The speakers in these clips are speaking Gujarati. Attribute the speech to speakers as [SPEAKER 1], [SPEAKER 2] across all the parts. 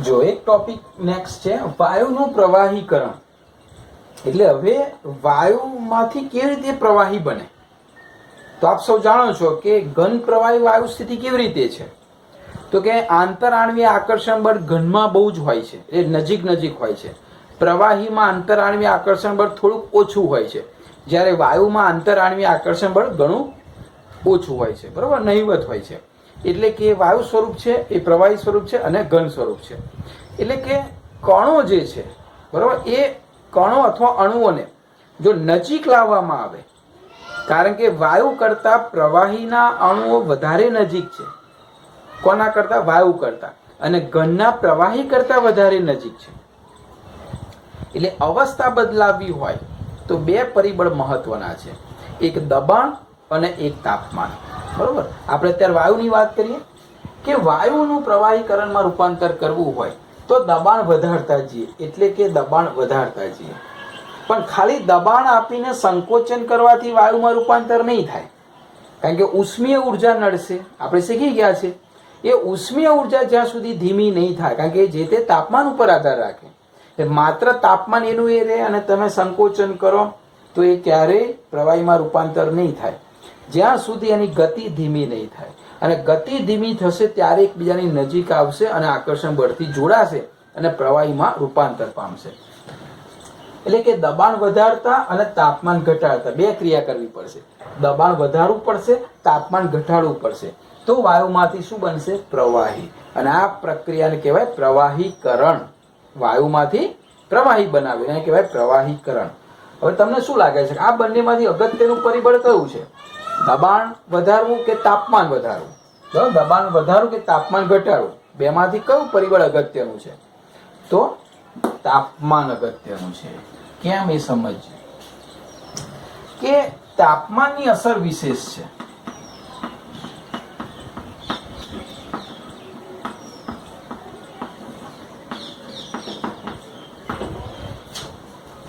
[SPEAKER 1] જો એક ટોપિક નેક્સ્ટ છે વાયુનું પ્રવાહીકરણ. એટલે હવે વાયુમાંથી કેવી રીતે પ્રવાહી બને? તો આપ સૌ જાણો છો કે ઘન પ્રવાહી વાયુ સ્થિતિ કેવી રીતે છે? તો કે આંતરાણવીય આકર્ષણ બળ ઘનમાં બહુ જ હોય છે, એ નજીક નજીક હોય છે. પ્રવાહીમાં આંતરાણવીય આકર્ષણ બળ થોડુંક ઓછું હોય છે, જ્યારે વાયુમાં આંતરાણવીય આકર્ષણ બળ ઘણું ઓછું હોય છે, બરોબર, નહિવત હોય છે. એટલે કે વાયુ સ્વરૂપ છે એ પ્રવાહી સ્વરૂપ છે અને ઘન સ્વરૂપ છે. એટલે કે કણો જે છે, બરોબર, એ કણો અથવા અણુઓને જો નજીક લાવવામાં આવે, કારણ કે વાયુ કરતા પ્રવાહીના અણુઓ વધારે નજીક છે. કોના કરતા? વાયુ કરતા. અને ઘનના પ્રવાહી કરતા વધારે નજીક છે. એટલે અવસ્થા બદલાવી હોય તો બે પરિબળ મહત્વના છે, એક દબાણ અને એક તાપમાન. બરોબર, આપણે અત્યારે વાયુની વાત કરીએ કે વાયુનું પ્રવાહીકરણમાં રૂપાંતર કરવું હોય તો દબાણ વધારતા જઈએ, એટલે કે દબાણ વધારતા જઈએ. પણ ખાલી દબાણ આપીને સંકોચન કરવાથી વાયુમાં રૂપાંતર નહીં થાય, કારણ કે ઉષ્મીય ઉર્જા નડશે. આપણે શીખી ગયા છે એ ઉષ્મીય ઉર્જા જ્યાં સુધી ધીમી નહીં થાય, કારણ કે જે તે તાપમાન ઉપર આધાર રાખે. માત્ર તાપમાન એનું એ રહે અને તમે સંકોચન કરો તો એ ક્યારેય પ્રવાહીમાં રૂપાંતર નહીં થાય, જ્યાં સુધી એની ગતિ ધીમી નહીં થાય. અને ગતિ ધીમી થશે ત્યારે એકબીજાની નજીક આવશે અને આકર્ષણ બળથી જોડાશે અને પ્રવાહીમાં રૂપાંતર પામશે. એટલે કે દબાણ વધારતા અને તાપમાન ઘટાડતા બે ક્રિયા કરવી પડશે. દબાણ વધારવું પડશે, તાપમાન ઘટાડવું પડશે, તો વાયુમાંથી શું બનશે? પ્રવાહી. અને આ પ્રક્રિયાને કહેવાય પ્રવાહીકરણ. વાયુમાંથી પ્રવાહી બનાવે એને કહેવાય પ્રવાહીકરણ. હવે તમને શું લાગે છે કે આ બંનેમાંથી અગત્યનું પરિબળ કયું છે? દબાણ વધારવું કે તાપમાન વધારવું? દબાણ વધારવું કે તાપમાન ઘટાડવું? બેમાંથી કયું પરિબળ અગત્યનું છે? તો તાપમાન અગત્યનું છે. કેમ એ સમજીએ કે તાપમાનની અસર વિશેષ છે.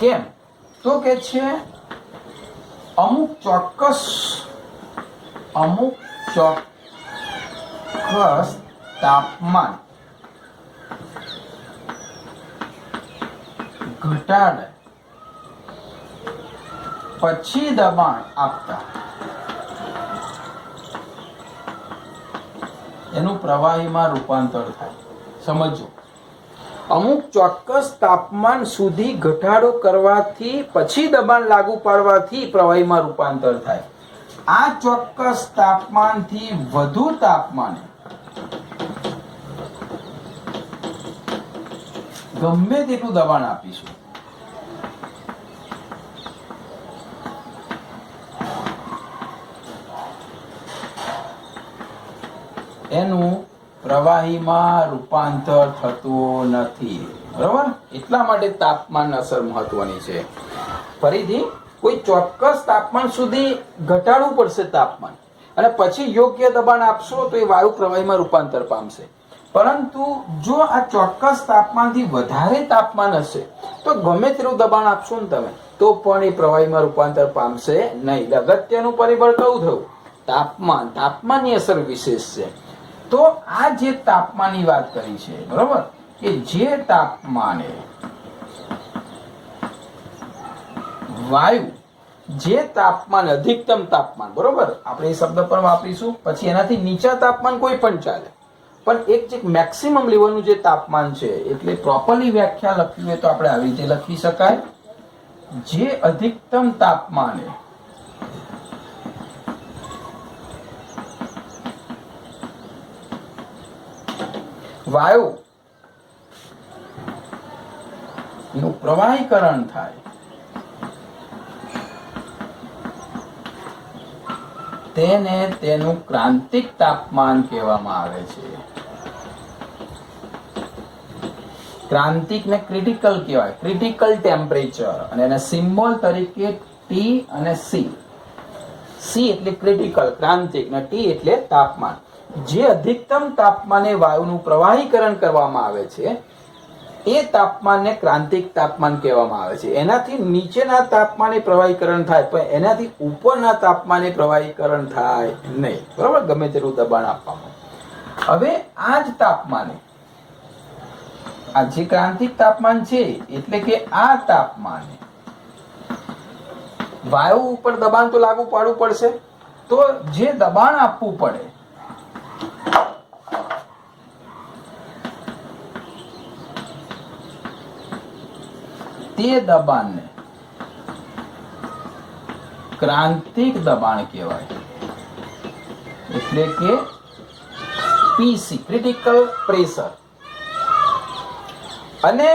[SPEAKER 1] કેમ? તો કે છે અમુક ચોક્કસ તાપમાન ઘટાડે પછી દબાણ આપતા એનું પ્રવાહીમાં રૂપાંતર થાય. સમજો, અમુક ચોક્કસ તાપમાન સુધી ઘટાડો કરવાથી પછી દબાણ લાગુ પાડવાથી પ્રવાહીમાં રૂપાંતર થાય. આ ચોક્કસ તાપમાનથી વધુ તાપમાને ગમે તેટલું દબાણ આપીશું, એનું પ્રવાહીમાં રૂપાંતર થતું નથી. બરોબર, એટલા માટે તાપમાન અસર મહત્વની છે. ફરીથી, કોઈ ચોક્કસ તાપમાન સુધી ઘટાડવું પડશે તાપમાન, અને પછી યોગ્ય દબાણ આપશો તો એ વાયુ પ્રવાહીમાં રૂપાંતર પામશે. પરંતુ જો આ ચોક્કસ તાપમાનથી વધારે તાપમાન હશે તો ગમે તેટલું દબાણ આપશો ને તમે તો પણ એ પ્રવાહીમાં રૂપાંતર પામશે નહીં. અગત્યનું પરિબળ કયું થયું? તાપમાન. તાપમાનની અસર વિશેષ છે. તો આ જે તાપમાનની વાત કરી છે, બરોબર, કે જે તાપમાને વાયુ, જે તાપમાન અધિકતમ તાપમાન, બરોબર, આપણે એ શબ્દ પણ વાપરીશું, પછી એનાથી નીચા તાપમાન કોઈ પણ ચાલે, પણ એક મેક્સિમમ લેવલનું જે તાપમાન છે, એટલે પ્રોપરલી વ્યાખ્યા લખવી હોય તો આપણે આવી રીતે લખી શકાય, જે અધિકતમ તાપમાને વાયુ નું પ્રવાહીકરણ થાય તેને તેનું ક્રાંતિક તાપમાન કહેવામાં આવે છે. ક્રાંતિક ને ક્રિટિકલ કહેવાય, ક્રિટિકલ ટેમ્પરેચર, અને એના સિમ્બોલ તરીકે ટી અને સી. સી એટલે ક્રિટિકલ, ક્રાંતિક, ને ટી એટલે તાપમાન. જે અધિકતમ તાપમાને વાયુનું પ્રવાહીકરણ કરવામાં આવે છે એ તાપમાનને ક્રાંતિક તાપમાન કહેવામાં આવે છે. એનાથી નીચેના તાપમાને પ્રવાહીકરણ થાય, પણ એનાથી ઉપરના તાપમાને પ્રવાહીકરણ થાય નહીં. બરોબર, ગમે તેટલું દબાણ આપવામાં. હવે આ જ તાપમાને આ જે ક્રાંતિક તાપમાન છે એટલે કે આ તાપમાને વાયુ ઉપર દબાણ તો લાગુ પાડવું પડશે, તો જે દબાણ આપવું પડે તે દબાણને ક્રાંતિક દબાણ કહેવાય, એટલે કે પીસી ક્રિટિકલ પ્રેશર. અને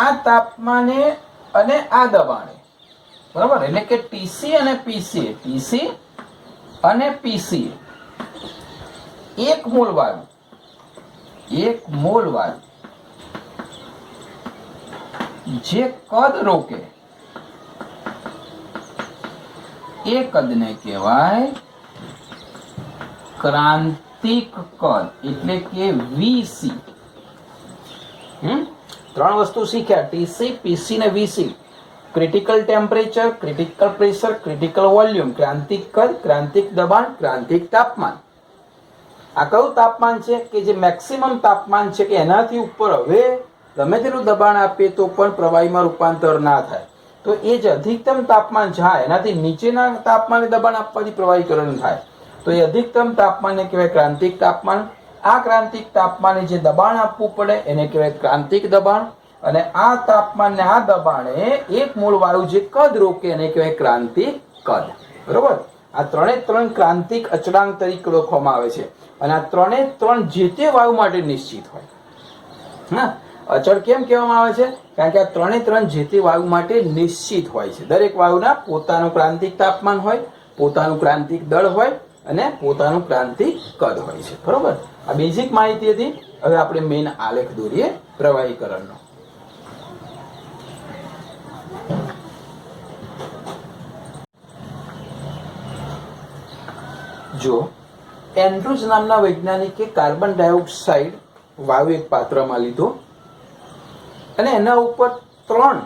[SPEAKER 1] આ તાપમાને અને આ દબાણે, બરાબર, એટલે કે ટીસી અને પીસી, ટીસી અને પીસી એક મોલ વાયુ જે કદ રોકે એ કદને કહેવાય ક્રાંતિક કદ, એટલે કે વીસી. ત્રણ વસ્તુ શીખ્યા, ટીસી, પીસી ને VC. Critical temperature, critical pressure, critical volume, ક્રાંતિક કદ, ક્રાંતિક દબાણ, ક્રાંતિક તાપમાન. આ કયું તાપમાન છે કે જે મેક્સિમમ તાપમાન છે કે એનાથી ઉપર હવે ગમે તેટલું દબાણ આપીએ તો પણ પ્રવાહીમાં રૂપાંતર ના થાય, તો એ જ અધિકતમ તાપમાન છે. એનાથી નીચેના તાપમાને દબાણ આપવાથી પ્રવાહીકરણ થાય, તો એ અધિકતમ તાપમાનને કહેવાય ક્રાંતિક તાપમાન. આ ક્રાંતિક તાપમાને જે દબાણ આપવું પડે એને કહેવાય ક્રાંતિક દબાણ. અને આ તાપમાન ને આ દબાણે એક મૂળ વાયુ જે કદ રોકે એને કહેવાય ક્રાંતિક કદ. બરોબર, આ ત્રણ ક્રાંતિક અચળાંક તરીકે ઓળખવામાં આવે છે. અને આ ત્રણ જે તે વાયુ માટે નિશ્ચિત હોય. હા, અચળ કેમ કહેવામાં આવે છે? કારણ કે આ ત્રણ જે તે વાયુ માટે નિશ્ચિત હોય છે. દરેક વાયુના પોતાનું ક્રાંતિક તાપમાન હોય, પોતાનું ક્રાંતિક દળ હોય અને પોતાનું ક્રાંતિક કદ હોય છે. બરોબર, આ બેઝિક માહિતી હતી. હવે આપણે મેઇન આલેખ દોરીએ પ્રવાહીકરણનો. જો એન્ડ્રુઝ નામના વૈજ્ઞાનિકે કાર્બન ડાયોક્સાઇડ વાયુ એક પાત્રમાં લીધો અને એના ઉપર 3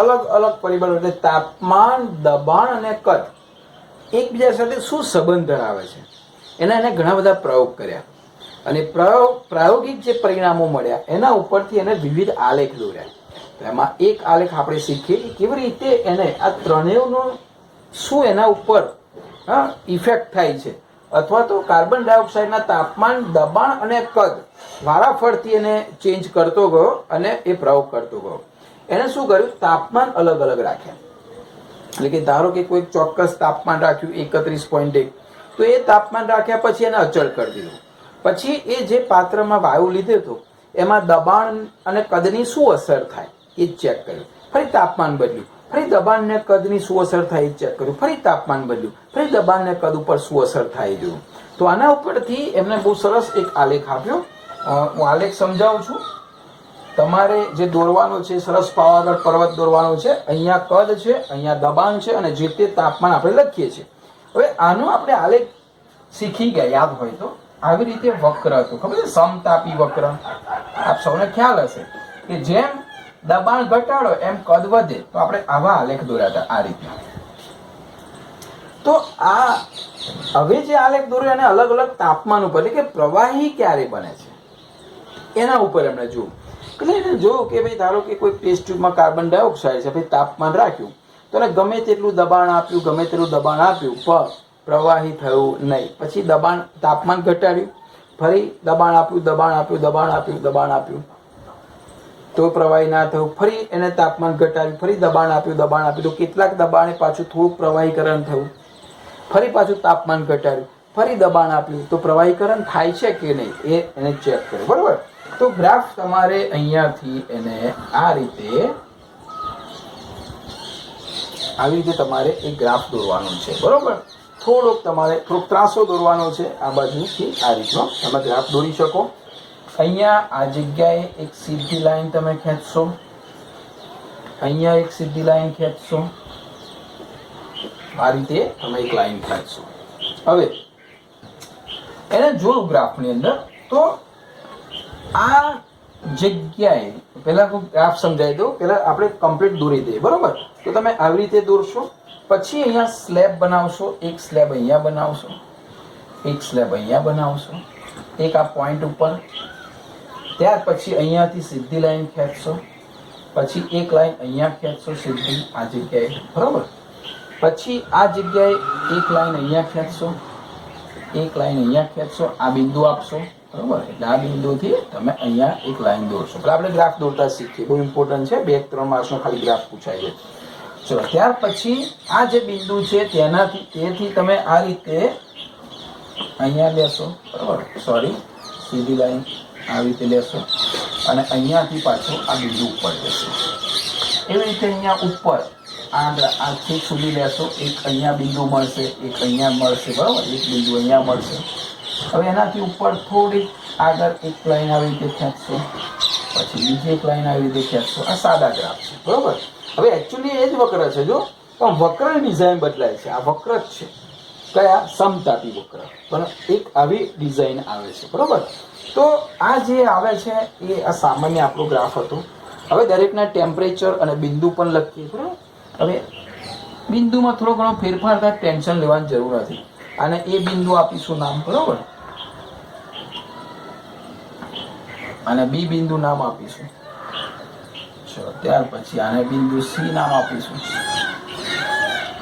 [SPEAKER 1] અલગ અલગ પરિબળો એટલે તાપમાન, દબાણ અને કદ એકબીજા સાથે શું સંબંધ ધરાવે છે એને ઘણા બધા પ્રયોગ કર્યા. અને પ્રાયોગિક જે પરિણામો મળ્યા એના ઉપરથી એને વિવિધ આલેખ દોર્યા. એમાં એક આલેખ આપણે શીખીએ કે કેવી રીતે એને આ ત્રણેયનો શું એના ઉપર ઇફેક્ટ થાય છે, અથવા તો કાર્બન ડાયોક્સાઇડના તાપમાન, દબાણ અને કદ વારાફરતી એને ચેન્જ કરતો ગયો અને એ પ્રયોગ કરતો ગયો. એને શું કર્યું? તાપમાન અલગ અલગ રાખ્યા. એટલે કે ધારો કે કોઈ ચોક્કસ તાપમાન રાખ્યું 31.1, તો એ તાપમાન રાખ્યા પછી એને અચળ કરી દીધું. પછી એ જે પાત્રમાં વાયુ લીધો હતો એમાં દબાણ અને કદની શું અસર થાય એ ચેક કર્યું. ફરી તાપમાન બદલ્યું, ફરી દબાણ ને કદની શું અસર થાય એ ચેક કર્યું, ફરી તાપમાન બદલ્યું, ફરી દબાણ ને કદ ઉપર શું અસર થાય એ જોયું. તો આના ઉપરથી એમને બહુ સરસ એક આલેખ આપ્યો. હું આલેખ સમજાવું છું. તમારે જે દોરવાનો છે, સરસ પાવાગઢ પર્વત દોરવાનો છે. અહીંયા કદ છે, અહીંયા દબાણ છે અને જે તે તાપમાન આપણે લખીએ છીએ. હવે આનો આપણે આલેખ શીખી ગયા, યાદ હોય તો. આવી રીતે વક્ર હતું, ખબર છે? સમતાપી વક્ર. આપ સૌને ખ્યાલ હશે કે જેમ દબાણ ઘટાડો એમ કદ વધે. તો આપણે આવા આલેખ દોર્યા હતા આ રીતના. તો આ હવે જે આલેખ દોર્યો એને અલગ અલગ તાપમાન ઉપર, એટલે કે પ્રવાહી ક્યારે બને છે એના ઉપર એમણે જોયું. એટલે એને જોયું કે ભાઈ ધારો કે કોઈ ટેસ્ટ ટ્યુબમાં કાર્બન ડાયોક્સાઇડ છે, ભાઈ તાપમાન રાખ્યું તો એને ગમે તેટલું દબાણ આપ્યું પણ પ્રવાહી થયું નહીં. પછી તાપમાન ઘટાડ્યું, ફરી દબાણ આપ્યું તો પ્રવાહી ના થયું. ફરી એને તાપમાન ઘટાડ્યું, ફરી દબાણ આપ્યું તો કેટલાક દબાણે પાછું થોડુંક પ્રવાહીકરણ થયું. ફરી પાછું તાપમાન ઘટાડ્યું, ફરી દબાણ આપ્યું તો પ્રવાહીકરણ થાય છે કે નહીં એને ચેક કર્યું. બરોબર, તો ગ્રાફ તમારે અહીંયાથી એને આવી રીતે તમારે એક ગ્રાફ દોરવાનો છે. બરોબર, થોડોક ત્રાસો દોરવાનો છે. આ બાજુથી આ રીતનો તમે ગ્રાફ દોરી શકો. અહીંયા આ જગ્યાએ એક સીધી લાઈન તમે ખેંચશો, અહીંયા એક સીધી લાઈન ખેંચશો, આ રીતે તમે એક લાઈન ખેંચશો. હવે એને જોયું ગ્રાફની અંદર, તો આ જગ્યાએ પહેલા હું ગ્રાફ સમજાવી દઉં, પહેલા આપણે કમ્પ્લીટ દોરી દઈએ. બરોબર, તો તમે આવી રીતે દોરશો. પછી અહીંયા સ્લેબ બનાવશો, એક સ્લેબ અહીંયા બનાવશો, એક સ્લેબ અહીંયા બનાવશો, એક આ પોઈન્ટ ઉપર, ત્યાર પછી અહીંયાથી સીધી લાઈન ખેંચશો, પછી એક લાઈન અહીંયા ખેંચશો સીધી આ જગ્યાએ, બરાબર. પછી આ જગ્યાએ એક લાઈન અહીંયા ખેંચશો, એક લાઈન અહીંયા ખેંચશો, આ બિંદુ આપશો, બરાબર. એટલે આ બિંદુથી તમે અહીંયા એક લાઈન દોરશો. એટલે આપણે ગ્રાફ દોરતા શીખીએ, બહુ ઇમ્પોર્ટન્ટ છે. 2-3 માર્ક્સનો ખાલી ગ્રાફ પૂછાય છે. ચલો, ત્યાર પછી આ જે બિંદુ છે તેથી તમે આ રીતે અહીંયા લેશો, બરાબર. સોરી, સીધી લાઈન આવી રીતે લેશો અને અહીંયાથી પાછો આ બિંદુ ઉપર લેશો. એવી રીતે અહીંયા ઉપર આ છેક સુધી લેશો. એક અહીંયા બિંદુ મળશે, એક અહીંયા મળશે, બરાબર. એક બિંદુ અહીંયા મળશે. હવે એનાથી ઉપર થોડી આગળ એક લાઈન આવી રીતે ખેંચશો, પછી બીજી એક લાઈન આવી રીતે ખેંચશો. આ સાદા ગ્રાફ છે, બરાબર. હવે એકચ્યુઅલી એ જ વક્ર છે, જો, પણ વક્રની ડિઝાઇન બદલાય છે. આ વક્ર જ છે, કયા? સમતાપી વક્ર, પણ એક આવી ડિઝાઇન આવે છે, બરાબર. તો આ જે આવે છે એ આ સામાન્ય આપણો ગ્રાફ હતો. હવે દરેકના ટેમ્પરેચર અને બિંદુ પણ લખીએ, બરાબર. હવે બિંદુમાં થોડો ઘણો ફેરફાર થાય, ટેન્શન લેવાની જરૂર નથી. અને એ બિંદુ આપીશું નામ, બરાબર, અને બી બિંદુ નામ આપીશું. ચલો, ત્યાર પછી આને બિંદુ સી નામ આપીશું,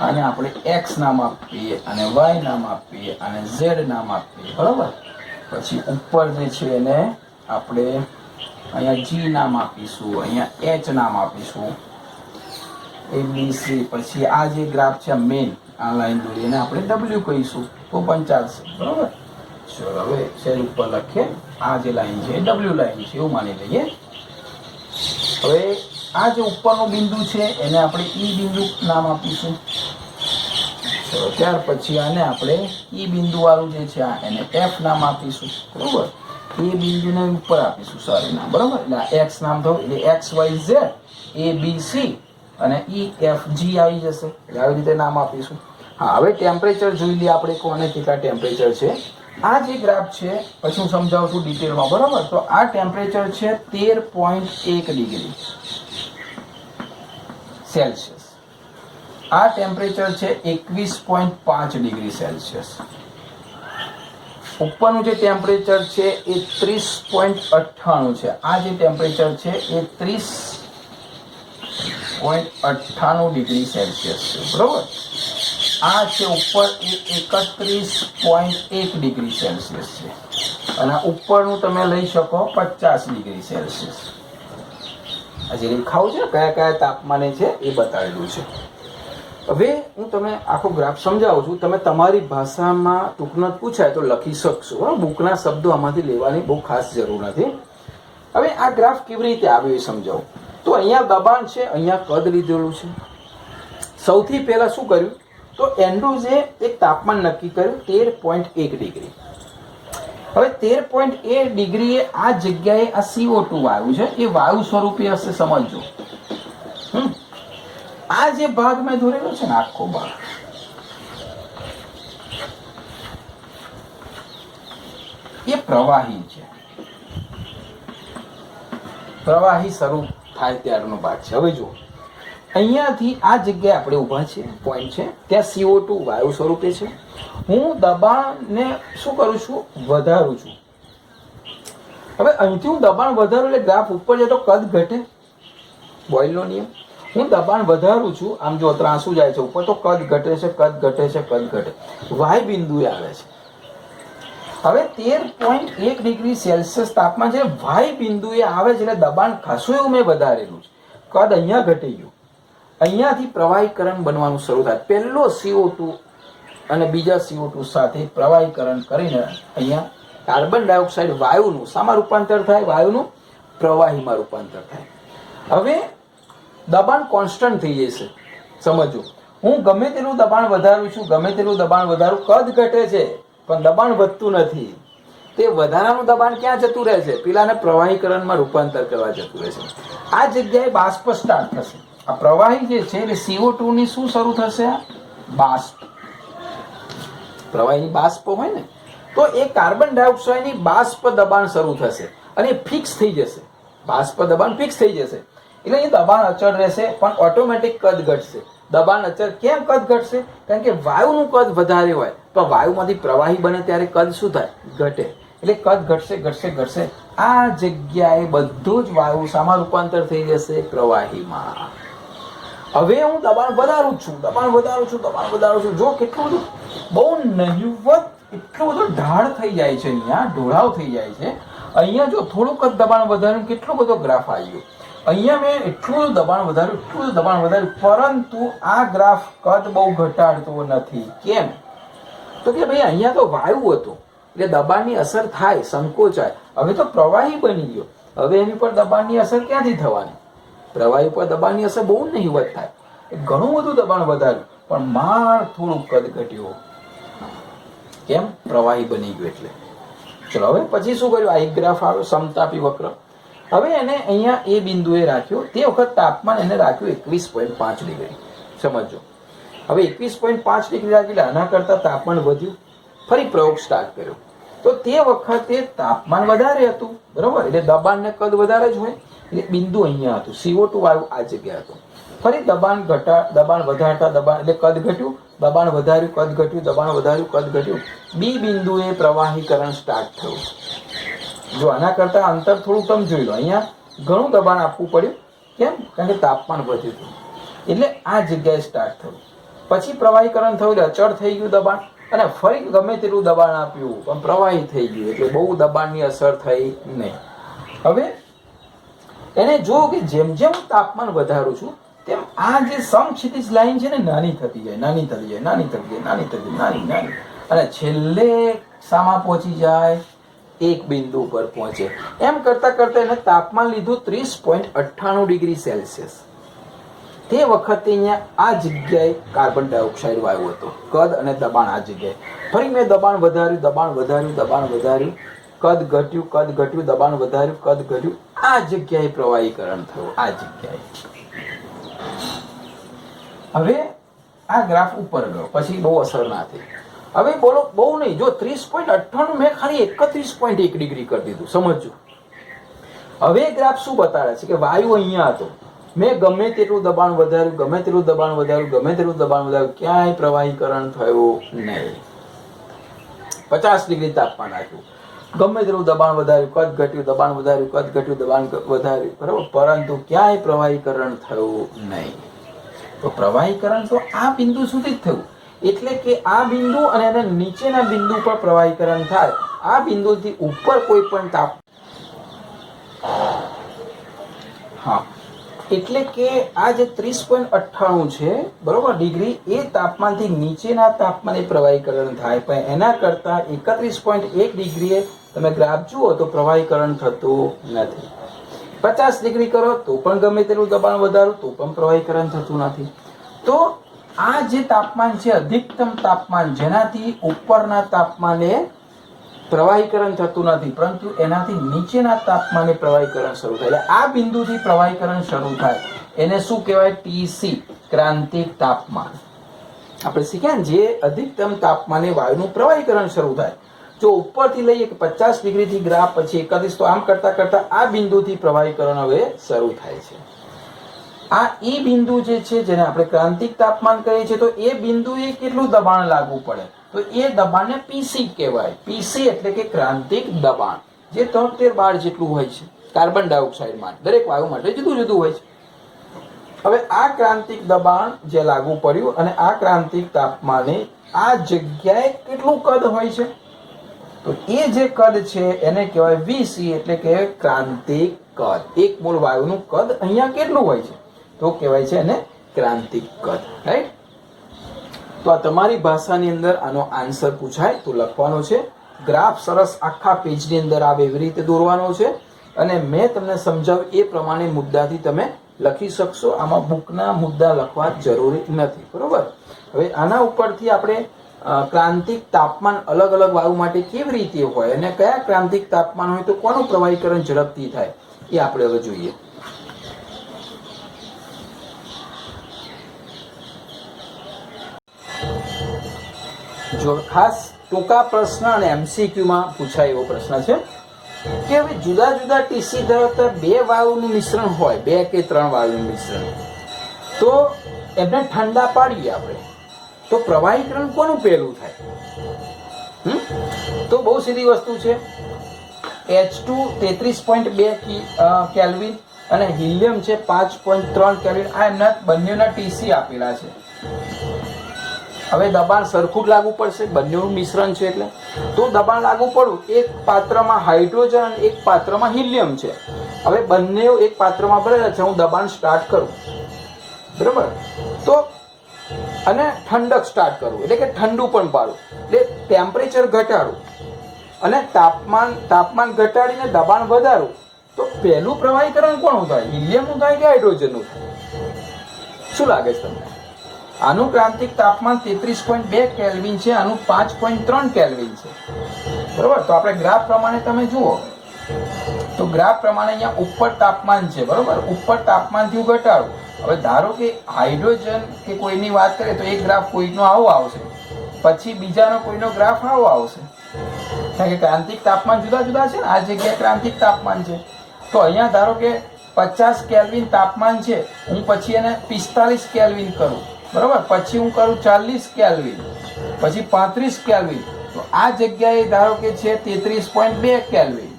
[SPEAKER 1] આને આપણે એક્સ નામ આપીએ, અને વાય નામ આપીએ, અને ઝેડ નામ આપીએ, બરાબર. પછી ઉપર જે છે એને આપણે અહીંયા જી નામ આપીશું, અહીંયા એચ નામ આપીશું, ABC. પછી આ જે ગ્રાફ છે મેઇન, આ લાઈન દોરી એને આપણે ડબલ્યુ કહીશું તો પણ ચાલશે, બરાબર. ચલો, હવે સેલ ઉપર લખીએ. આ જે લાઈન છે એ ડબલ્યુ લાઈન છે એવું માની લઈએ. હવે આ જે ઉપરનું બિંદુ છે એને આપણે ઈ બિંદુ નામ આપીશું. ચલો, ત્યાર પછી આને આપણે ઈ બિંદુ વાળું જે છે એને એફ નામ આપીશું, બરાબર. એ બિંદુને ઉપર આપીશું સોરી નામ, બરાબર. એટલે આ એક્સ નામ થયું એટલે XYZ ABC અને EFG આવી જશે. એટલે આવી રીતે નામ આપીશું. હા, હવે ટેમ્પરેચર જોઈ લઈએ આપણે, કોને કેટલા ટેમ્પરેચર છે. આ જે ગ્રાફ છે પછી હું સમજાવું છું ડિટેલમાં, બરાબર. તો આ ટેમ્પરેચર છે 13.1 ડિગ્રી સેલ્સિયસ. આ ટેમ્પરેચર છે 21.5 ડિગ્રી સેલ્સિયસ. ઉપરનું જે ટેમ્પરેચર છે એ 30.98 છે. આ જે ટેમ્પરેચર છે એ 30.98 ડિગ્રી સેલ્સિયસ છે, બરાબર. આ છે ઉપર એ 31.1 ડિગ્રી સેલ્સિયસ છે, અને ઉપરનું તમે લઈ શકો 50 ડિગ્રી સેલ્સિયસ. આ જે રેખાઓ છે કયા કયા તાપમાને છે એ બતાવેલું છે. હવે હું તમે આખો ગ્રાફ સમજાવું છું. તમે તમારી ભાષામાં ટૂંકમાં પૂછાય તો લખી શકશો, બરાબર. બુકના શબ્દો આમાંથી લેવાની બહુ ખાસ જરૂર નથી. હવે આ ગ્રાફ કેવી રીતે આવ્યો એ સમજાવું. તો અહીંયા દબાણ છે, અહીંયા કદ લીધેલું છે. સૌથી પહેલા શું કર્યું તો એન્ડ્રુઝે એક તાપમાન નક્કી કર્યું 13.1 ડિગ્રી. હવે 13.1 ડિગ્રીએ આ જગ્યાએ આ CO2 વાયુ છે એ વાયુ સ્વરૂપે હશે, સમજજો. આ જે ભાગ મેં દોરેલો છે ને આખો ભાગ, એ પ્રવાહી છે. પ્રવાહી સ્વરૂપ થાય ત્યારનો ભાગ છે. હવે જુઓ, અહીંયાથી આ જગ્યાએ આપણે ઊભા છીએ, પોઈન્ટ છે, ત્યાં CO2 વાયુ સ્વરૂપે છે. હું દબાણને શું કરું છું? વધારું છું. હવે અહીંથી હું દબાણ વધારું એટલે ગ્રાફ ઉપર જાય તો કદ ઘટે, બોયલનો નિયમ. હું દબાણ વધારું છું, આમ જો ત્રાંસુ જાય છે ઉપર તો કદ ઘટે છે, કદ ઘટે છે, કદ ઘટે. વાય બિંદુએ આવે છે. હવે 13.1 ડિગ્રી સેલ્સિયસ તાપમાન છે, વાય બિંદુએ આવે છે એટલે દબાણ ખાસું એવું મેં વધારેલું છે. કદ અહીંયા ઘટી ગયું. અહીંયાથી પ્રવાહીકરણ બનવાનું શરૂ થાય. પહેલો CO2 અને બીજા CO2 સાથે પ્રવાહીકરણ કરીને અહીંયા કાર્બન ડાયોક્સાઇડ વાયુનું શામાં રૂપાંતર થાય? વાયુનું પ્રવાહીમાં રૂપાંતર થાય. હવે દબાણ કોન્સ્ટન્ટ થઈ જશે, સમજો. હું ગમે તેટલું દબાણ વધારું છું, ગમે તેટલું દબાણ વધારું, કદ ઘટે છે પણ દબાણ વધતું નથી. તે વધારાનું દબાણ ક્યાં જતું રહે છે? પેલાને પ્રવાહીકરણમાં રૂપાંતર કરવા જતું રહે છે. આ જગ્યાએ બાષ્પ સ્ટાર્ટ થશે. આ પ્રવાહી જે છે એટલે CO2 ની શું શરૂ થશે? બાષ્પ. પ્રવાહીની બાષ્પ હોય ને તો એ કાર્બન ડાયોક્સાઇડની બાષ્પ દબાણ શરૂ થશે અને ફિક્સ થઈ જશે. બાષ્પ દબાણ ફિક્સ થઈ જશે એટલે એ દબાણ અચળ રહેશે પણ ઓટોમેટિક કદ ઘટશે. દબાણ અચળ કેમ કદ ઘટશે? કારણ કે વાયુનું કદ વધારે હોય તો વાયુમાંથી પ્રવાહી બને ત્યારે કદ શું થાય? ઘટે. એટલે કદ ઘટશે ઘટશે ઘટશે. આ જગ્યાએ બધું જ વાયુ શામાં રૂપાંતર થઈ જશે? પ્રવાહીમાં. હવે હું દબાણ વધારું છું, દબાણ વધારું છું, દબાણ વધારું છું. જો કેટલું બધું બહુ નહિવત એટલો બધો ઢાળ થઈ જાય છે, અહીંયા ઢોળાવ થઈ જાય છે. અહીંયા જો થોડુંક જ દબાણ વધાર્યું, કેટલો બધો ગ્રાફ આવ્યો. અહીંયા મેં એટલું બધું દબાણ વધાર્યું, એટલું બધું દબાણ વધાર્યું, પરંતુ આ ગ્રાફ કદ બહુ ઘટાડતો નથી. કેમ? તો કે ભાઈ અહીંયા તો વાયુ હતો એટલે દબાણની અસર થાય, સંકોચાય. હવે તો પ્રવાહી બની ગયો, હવે એની પર દબાણની અસર ક્યાંથી થવાની? પ્રવાહી પર દબાણની અસર બહુ નહિવત થાય. ઘણું બધું દબાણ વધાર્યું પણ માર થોડું કદ ઘટ્યું. કેમ? પ્રવાહી બની ગયું એટલે. ચલો હવે પછી શું કર્યું? આ એક ગ્રાફ આવ્યો, સમતાપી વક્ર. હવે એને અહીંયા એ બિંદુએ રાખ્યો. તે વખત તાપમાન એને રાખ્યું 21.5 ડિગ્રી. સમજો, હવે 21.5 ડિગ્રી રાખી, આના કરતા તાપમાન વધ્યું. ફરી પ્રયોગ સ્ટાર્ટ કર્યો તો તે વખતે તાપમાન વધારે હતું, બરોબર? એટલે દબાણ ને કદ વધારે જ હોય. એટલે બિંદુ અહીંયા હતું, CO2 વાયુ આ જગ્યા હતું. ફરી દબાણ વધારતા દબાણ એટલે કદ ઘટ્યું, દબાણ વધાર્યું, કદ ઘટ્યું, દબાણ વધાર્યું, કદ ઘટ્યું. બી બિંદુએ પ્રવાહીકરણ સ્ટાર્ટ થયું. જો આના કરતા અંતર થોડું તમે જોઈ લો, અહીંયા ઘણું દબાણ આપવું પડ્યું. કેમ? કારણ કે તાપમાન વધ્યું હતું. એટલે આ જગ્યાએ સ્ટાર્ટ થયું. પછી પ્રવાહીકરણ થયું એટલે અચળ થઈ ગયું દબાણ, અને ફરી ગમે તેટલું દબાણ આપ્યું પણ પ્રવાહી થઈ ગયું. એટલે બહુ દબાણની અસર થઈ નહીં. હવે એને જોયું કે જેમ જેમ હું તાપમાન વધારું છું તેમ આ જે સમક્ષિતિજ લાઈન છે ને નાની થતી જાય, નાની થતી જાય, નાની થતી જાય, નાની થતી જાય, નાની નાની, અને છેલ્લે સામા પહોંચી જાય, એક બિંદુ પર પહોંચે. એમ કરતા કરતા એને તાપમાન લીધું 30.98 ડિગ્રી સેલ્સિયસ. તે વખતે અહીંયા આ જગ્યાએ કાર્બન ડાયોક્સાઇડ વાયુ હતો. કદ અને દબાણ આ જગ્યાએ. ફરી મેં દબાણ વધાર્યું, દબાણ વધાર્યું, દબાણ વધાર્યું, કદ ઘટ્યું, કદ ઘટ્યું, દબાણ વધાર્યું, કદ ઘટ્યું. આ જગ્યાએ પ્રવાહીકરણ થયું. આ જગ્યાએ. હવે આ ગ્રાફ ઉપર ગયો, પછી બહુ અસર ના થઈ. હવે બોલો, બહુ નહીં, જો 30.98 મેં ખાલી 31.1 ડિગ્રી કરી દીધું. સમજો, હવે ગ્રાફ શું બતાવે છે કે વાયુ અહીંયા હતો, મેં ગમે તેટલું દબાણ વધાર્યું, ગમે તેટલું દબાણ વધાર્યું, ગમે તેટલું દબાણ વધાર્યું, ક્યાંય પ્રવાહીકરણ થયું નહીં. 50 ડિગ્રી તાપમાન રાખ્યું, ગમે તેટલું દબાણ વધાર્યું, કદ ઘટ્યું, દબાણ વધાર્યું, કદ ઘટ્યું, દબાણ વધાર્યું, બરાબર, પરંતુ ક્યાંય પ્રવાહીકરણ થયું નહીં. તો પ્રવાહીકરણ તો આ બિંદુ સુધી જ થયું. એટલે કે આ બિંદુ અને એના નીચેના બિંદુ પર પ્રવાહીકરણ થાય. આ બિંદુથી ઉપર કોઈ પણ હા, એટલે કે આ જે 30.98 છે, બરોબર, ડિગ્રી, એ તાપમાનથી નીચેના તાપમાને પ્રવાહીકરણ થાય. પણ એના કરતા 31.1 ડિગ્રીએ તમે ગ્રાફ જુઓ તો પ્રવાહીકરણ થતું નથી. 50 ડિગ્રી કરો તો પણ ગમે તેટલું દબાણ વધારો તો પણ પ્રવાહીકરણ થતું નથી. તો આ જે તાપમાન છે, અધિકતમ તાપમાન, જેનાથી ઉપરના તાપમાને પ્રવાહીકરણ થતું નથી, પરંતુ એનાથી નીચેના તાપમાને પ્રવાહીકરણ શરૂ થાય. આ બિંદુથી પ્રવાહીકરણ શરૂ થાય. એને શું કહેવાય? TC, ક્રાંતિક તાપમાન. આપણે શીખ્યા ને, જે અધિકતમ તાપમાને વાયુનું પ્રવાહીકરણ શરૂ થાય. જો ઉપરથી લઈએ કે 50 ડિગ્રીથી ગ્રાફ, પછી 31, તો આમ કરતા કરતા આ બિંદુથી પ્રવાહીકરણ હવે શરૂ થાય છે. આ એ બિંદુ જે છે, જેને આપણે ક્રાંતિક તાપમાન કહીએ છીએ, તો એ બિંદુએ કેટલું દબાણ લાગવું પડે? તો એ દબાણને PC કહેવાય. PC એટલે કે ક્રાંતિક દબાણ, જે 73 બાર જેટલું હોય છે. કાર્બન ડાયોક્સાઇડ માટે, દરેક વાયુ માટે જુદું જુદું હોય છે. હવે આ ક્રાંતિક દબાણ જે લાગુ પડ્યું અને આ ક્રાંતિક તાપમાને આ જગ્યાએ કેટલું કદ હોય છે? તો એ જે કદ છે એને કહેવાય VC, એટલે કે ક્રાંતિક કદ. એક મોલ વાયુનું કદ અહીંયા કેટલું હોય છે? તો કહેવાય છે એને ક્રાંતિક કદ. રાઈટ? તો આ તમારી ભાષાની અંદર આનો આન્સર પૂછાય તો લખવાનો છે. ગ્રાફ સરસ આખા પેજની અંદર આવે એવી રીતે દોરવાનો છે, અને મેં તમને સમજાવ્યું એ પ્રમાણે મુદ્દાથી તમે લખી શકશો. આમાં બુકના મુદ્દા લખવા જરૂરી નથી, બરોબર? હવે આના ઉપરથી આપણે ક્રાંતિક તાપમાન અલગ અલગ વાયુ માટે કેવી રીતે હોય અને કયા ક્રાંતિક તાપમાન હોય તો કોનું પ્રવાહીકરણ ઝડપથી થાય એ આપણે હવે જોઈએ. જો ખાસ ટૂંકા પ્રશ્ન અને MCQ માં પૂછાય એવો પ્રશ્ન છે કે હવે જુદા જુદા TC ધરાવતા બે વાયુનું મિશ્રણ હોય, 2 કે 3 વાયુનું મિશ્રણ, તો એમને ઠંડા પાડીએ આપણે, તો પ્રવાહીકરણ કોનું પહેલું થાય? તો બહુ સીધી વસ્તુ છે. H2 33.2 કેલ્વિન અને હિલિયમ છે 5.3 કેલ્વિન. આ એમના બંનેના ટીસી આપેલા છે. હવે દબાણ સરખું જ લાગુ પડશે, બંનેનું મિશ્રણ છે એટલે. તો દબાણ લાગુ પડવું, એક પાત્રમાં હાઇડ્રોજન અને એક પાત્રમાં હિલિયમ છે. હવે બંને એક પાત્રમાં ભરેલા છે, હું દબાણ સ્ટાર્ટ કરું, બરાબર. તો અને ઠંડક સ્ટાર્ટ કરવું એટલે કે ઠંડુ પણ પાડું, એટલે ટેમ્પરેચર ઘટાડું અને તાપમાન ઘટાડીને દબાણ વધારું. તો પહેલું પ્રવાહીકરણ કોનું થાય? હિલિયમનું થાય કે હાઇડ્રોજનનું થાય? શું લાગે છે તમને? આનું ક્રાંતિક તાપમાન 33.2 કેલ્વિન છે, આનું 5.3 કેલ્વિન છે, બરોબર. તો આપણે ગ્રાફ પ્રમાણે તમે જુઓ તો ગ્રાફ પ્રમાણે અહીંયા ઉપર તાપમાન છે, બરોબર. ઉપર તાપમાનથી હું ઘટાડું. હવે ધારો કે હાઇડ્રોજન કે કોઈની વાત કરીએ તો એક ગ્રાફ કોઈનો આવો આવશે, પછી બીજાનો કોઈનો ગ્રાફ આવો આવશે, કારણ કે ક્રાંતિક તાપમાન જુદા જુદા છે ને. આ જગ્યાએ ક્રાંતિક તાપમાન છે, તો અહીંયા ધારો કે 50 કેલ્વિન તાપમાન છે, હું પછી એને 45 કેલ્વિન કરું, બરોબર. પછી હું કરું 40 કેલ્વિન, પછી 35 કેલ્વિન. તો આ જગ્યાએ ધારો કે છે 33.2 કેલ્વિન,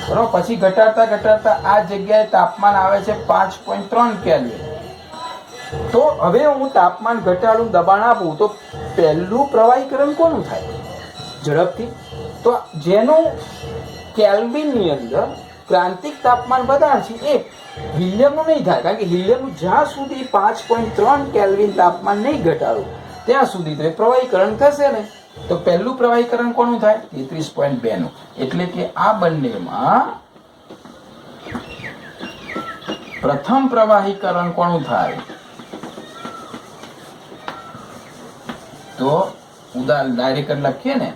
[SPEAKER 1] બરોબર. પછી ઘટાડતા ઘટાડતા આ જગ્યાએ તાપમાન આવે છે 5.3 કેલ્વિન. તો હવે હું તાપમાન ઘટાડું, દબાણ આપું, તો પહેલું પ્રવાહીકરણ કોનું થાય ઝડપથી? તો જેનું કેલ્વિનની અંદર ક્રાંતિક તાપમાન વધારે છે એ હિલિયમનું નહીં થાય, કારણ કે હિલિયમનું જ્યાં સુધી 5.3 કેલ્વિન તાપમાન નહીં ઘટાડું ત્યાં સુધી તો એ પ્રવાહીકરણ થશે ને. તો પહેલું પ્રવાહીકરણ કોનું થાય? 33.2 નું. એટલે કે આ બંનેમાં પ્રથમ પ્રવાહીકરણ કોનું થાય? તો ઉદાહરણ ડાયરેક્ટ લખીએ ને,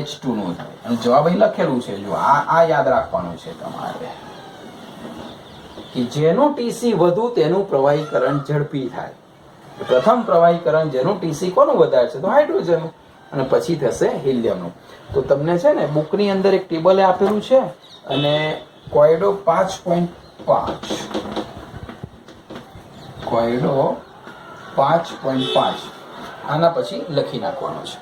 [SPEAKER 1] H2 નું થાય. અને જવાબ અહીં લખેલું છે, જો આ યાદ રાખવાનું છે તમારે કે જેનું ટીસી વધુ તેનું પ્રવાહીકરણ ઝડપી થાય. પ્રથમ પ્રવાહીકરણ જેનું ટીસી કોનું વધારે છે? તો હાઇડ્રોજનનું. અને પછી થશે હિલિયમનું. તો તમને છે ને બુકની અંદર એક ટેબલે આપેલું છે, અને કોયડો 5.5 કોયડો 5.5 આના પછી લખી નાખવાનો છે.